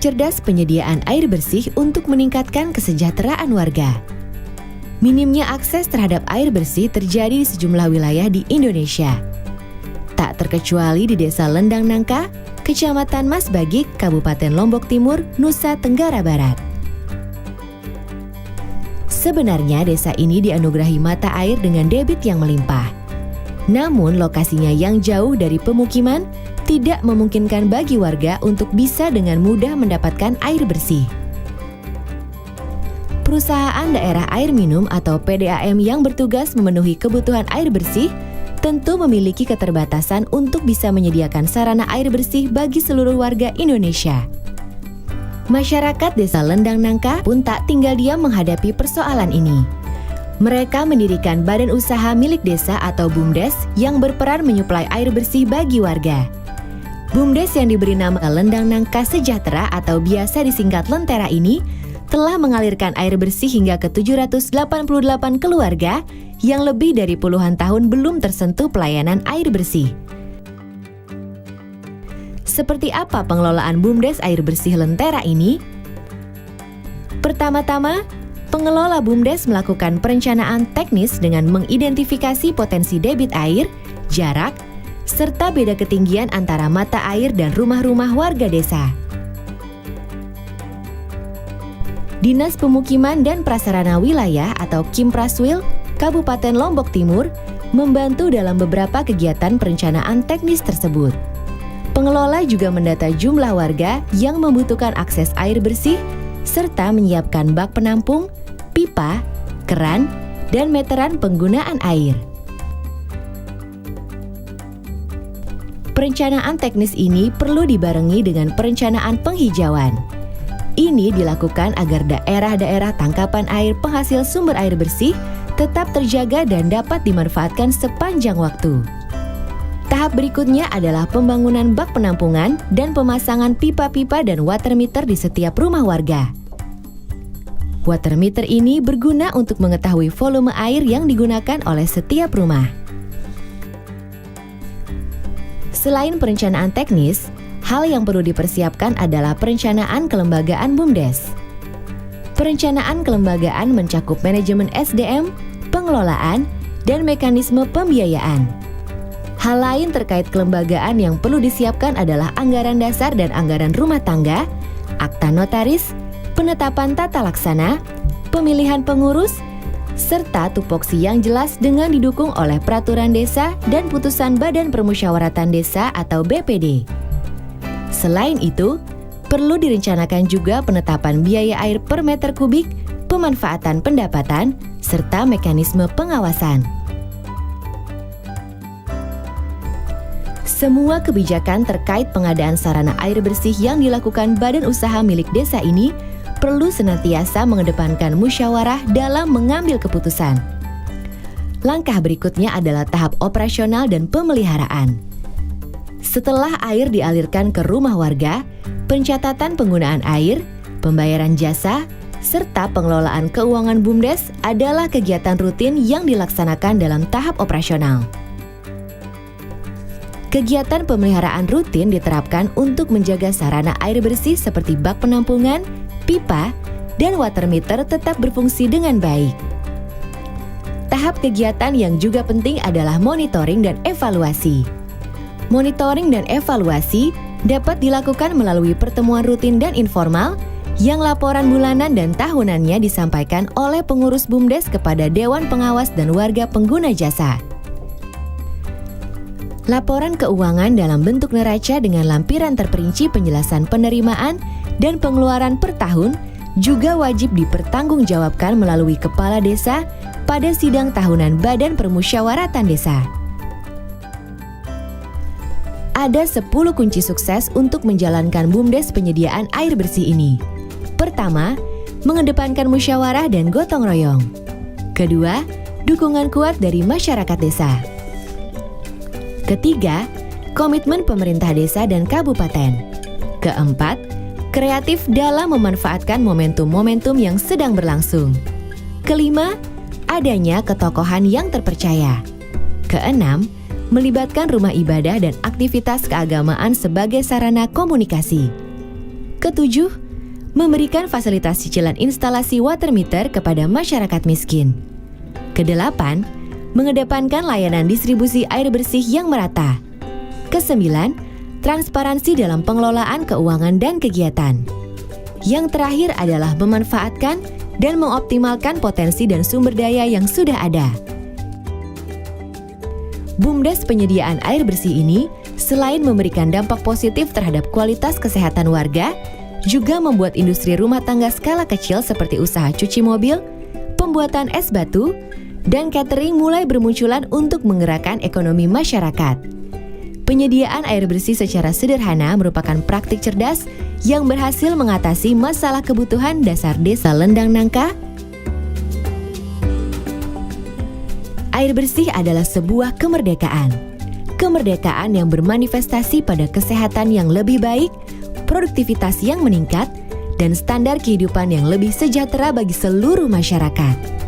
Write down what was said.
mempercerdas penyediaan air bersih untuk meningkatkan kesejahteraan warga. Minimnya akses terhadap air bersih terjadi di sejumlah wilayah di Indonesia. Tak terkecuali di Desa Lendang Nangka, Kecamatan Masbagik, Kabupaten Lombok Timur, Nusa Tenggara Barat. Sebenarnya desa ini dianugerahi mata air dengan debit yang melimpah. Namun lokasinya yang jauh dari pemukiman tidak memungkinkan bagi warga untuk bisa dengan mudah mendapatkan air bersih. Perusahaan Daerah Air Minum atau PDAM yang bertugas memenuhi kebutuhan air bersih tentu memiliki keterbatasan untuk bisa menyediakan sarana air bersih bagi seluruh warga Indonesia. Masyarakat Desa Lendang Nangka pun tak tinggal diam menghadapi persoalan ini. Mereka mendirikan badan usaha milik desa atau BUMDes yang berperan menyuplai air bersih bagi warga. BUMDes yang diberi nama Lendang Nangka Sejahtera atau biasa disingkat Lentera ini telah mengalirkan air bersih hingga ke 788 keluarga yang lebih dari puluhan tahun belum tersentuh pelayanan air bersih. Seperti apa pengelolaan BUMDes air bersih Lentera ini? Pertama-tama, pengelola BUMDes melakukan perencanaan teknis dengan mengidentifikasi potensi debit air, jarak, serta beda ketinggian antara mata air dan rumah-rumah warga desa. Dinas Pemukiman dan Prasarana Wilayah atau Kimpraswil, Kabupaten Lombok Timur, membantu dalam beberapa kegiatan perencanaan teknis tersebut. Pengelola juga mendata jumlah warga yang membutuhkan akses air bersih, serta menyiapkan bak penampung, pipa, keran, dan meteran penggunaan air. Perencanaan teknis ini perlu dibarengi dengan perencanaan penghijauan. Ini dilakukan agar daerah-daerah tangkapan air penghasil sumber air bersih tetap terjaga dan dapat dimanfaatkan sepanjang waktu. Tahap berikutnya adalah pembangunan bak penampungan dan pemasangan pipa-pipa dan water meter di setiap rumah warga. Water meter ini berguna untuk mengetahui volume air yang digunakan oleh setiap rumah. Selain perencanaan teknis, hal yang perlu dipersiapkan adalah perencanaan kelembagaan BUMDes. Perencanaan kelembagaan mencakup manajemen SDM, pengelolaan, dan mekanisme pembiayaan. Hal lain terkait kelembagaan yang perlu disiapkan adalah anggaran dasar dan anggaran rumah tangga, akta notaris, penetapan tata laksana, pemilihan pengurus, serta tupoksi yang jelas dengan didukung oleh peraturan desa dan putusan Badan Permusyawaratan Desa atau BPD. Selain itu, perlu direncanakan juga penetapan biaya air per meter kubik, pemanfaatan pendapatan, serta mekanisme pengawasan. Semua kebijakan terkait pengadaan sarana air bersih yang dilakukan badan usaha milik desa ini perlu senantiasa mengedepankan musyawarah dalam mengambil keputusan. Langkah berikutnya adalah tahap operasional dan pemeliharaan. Setelah air dialirkan ke rumah warga, pencatatan penggunaan air, pembayaran jasa, serta pengelolaan keuangan BUMDes adalah kegiatan rutin yang dilaksanakan dalam tahap operasional. Kegiatan pemeliharaan rutin diterapkan untuk menjaga sarana air bersih seperti bak penampungan, pipa, dan water meter tetap berfungsi dengan baik. Tahap kegiatan yang juga penting adalah monitoring dan evaluasi. Monitoring dan evaluasi dapat dilakukan melalui pertemuan rutin dan informal yang laporan bulanan dan tahunannya disampaikan oleh pengurus BUMDes kepada Dewan Pengawas dan warga pengguna jasa. Laporan keuangan dalam bentuk neraca dengan lampiran terperinci penjelasan penerimaan dan pengeluaran per tahun juga wajib dipertanggungjawabkan melalui Kepala Desa pada sidang tahunan Badan Permusyawaratan Desa. Ada 10 kunci sukses untuk menjalankan BUMDes penyediaan air bersih ini. Pertama, mengedepankan musyawarah dan gotong royong. Kedua, dukungan kuat dari masyarakat desa. Ketiga, komitmen pemerintah desa dan kabupaten. Keempat, kreatif dalam memanfaatkan momentum-momentum yang sedang berlangsung. Kelima, adanya ketokohan yang terpercaya. Keenam, melibatkan rumah ibadah dan aktivitas keagamaan sebagai sarana komunikasi. Ketujuh, memberikan fasilitas cicilan instalasi water meter kepada masyarakat miskin. Kedelapan, mengedepankan layanan distribusi air bersih yang merata. Kesembilan, transparansi dalam pengelolaan keuangan dan kegiatan. Yang terakhir adalah memanfaatkan dan mengoptimalkan potensi dan sumber daya yang sudah ada. BUMDes penyediaan air bersih ini selain memberikan dampak positif terhadap kualitas kesehatan warga, juga membuat industri rumah tangga skala kecil seperti usaha cuci mobil, pembuatan es batu, dan catering mulai bermunculan untuk menggerakkan ekonomi masyarakat. Penyediaan air bersih secara sederhana merupakan praktik cerdas yang berhasil mengatasi masalah kebutuhan dasar desa Lendang Nangka. Air bersih adalah sebuah kemerdekaan. Kemerdekaan yang bermanifestasi pada kesehatan yang lebih baik, produktivitas yang meningkat, dan standar kehidupan yang lebih sejahtera bagi seluruh masyarakat.